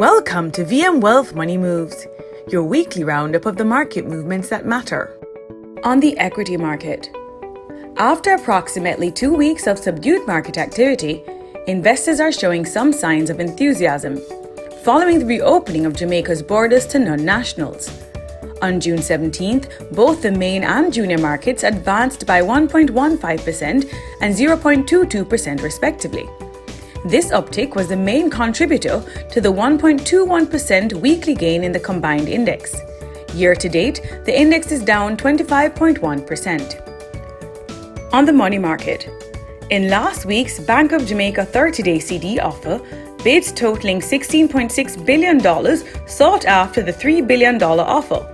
Welcome to VM Wealth Money Moves, your weekly roundup of the market movements that matter. On the equity market, after approximately 2 weeks of subdued market activity, investors are showing some signs of enthusiasm following the reopening of Jamaica's borders to non-nationals. On June 17th, both the main and junior markets advanced by 1.15% and 0.22% respectively. This uptick was the main contributor to the 1.21% weekly gain in the combined index. Year to date, the index is down 25.1%. On the money market, in last week's Bank of Jamaica 30-day CD offer, bids totaling $16.6 billion sought after the $3 billion offer.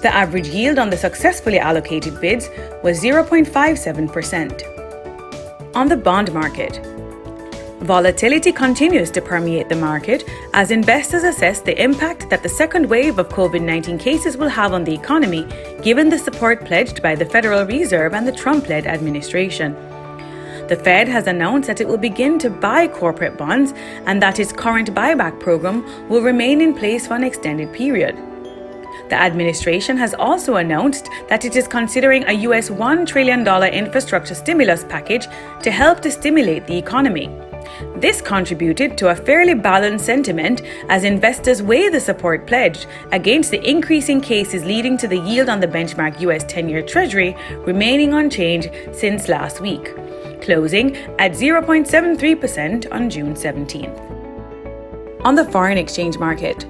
The average yield on the successfully allocated bids was 0.57%. On the bond market, volatility continues to permeate the market as investors assess the impact that the second wave of COVID-19 cases will have on the economy, given the support pledged by the Federal Reserve and the Trump-led administration. The Fed has announced that it will begin to buy corporate bonds and that its current buyback program will remain in place for an extended period. The administration has also announced that it is considering a US $1 trillion infrastructure stimulus package to help to stimulate the economy. This contributed to a fairly balanced sentiment as investors weigh the support pledged against the increasing cases, leading to the yield on the benchmark US 10-year Treasury remaining unchanged since last week, closing at 0.73% on June 17th. On the foreign exchange market,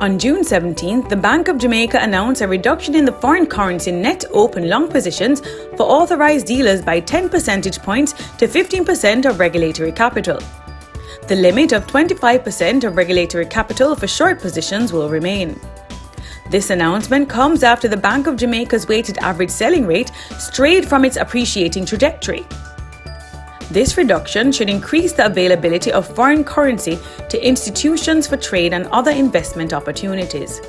on June 17th, the Bank of Jamaica announced a reduction in the foreign currency net open long positions for authorized dealers by 10 percentage points to 15% of regulatory capital. The limit of 25% of regulatory capital for short positions will remain. This announcement comes after the Bank of Jamaica's weighted average selling rate strayed from its appreciating trajectory. This reduction should increase the availability of foreign currency to institutions for trade and other investment opportunities.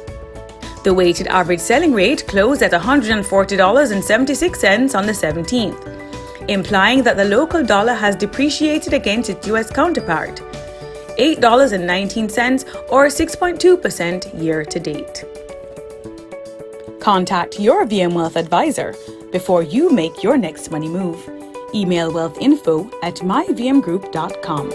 The weighted average selling rate closed at $140.76 on the 17th, implying that the local dollar has depreciated against its US counterpart, $8.19 or 6.2% year to date. Contact your VM Wealth advisor before you make your next money move. Email wealthinfo@myvmgroup.com.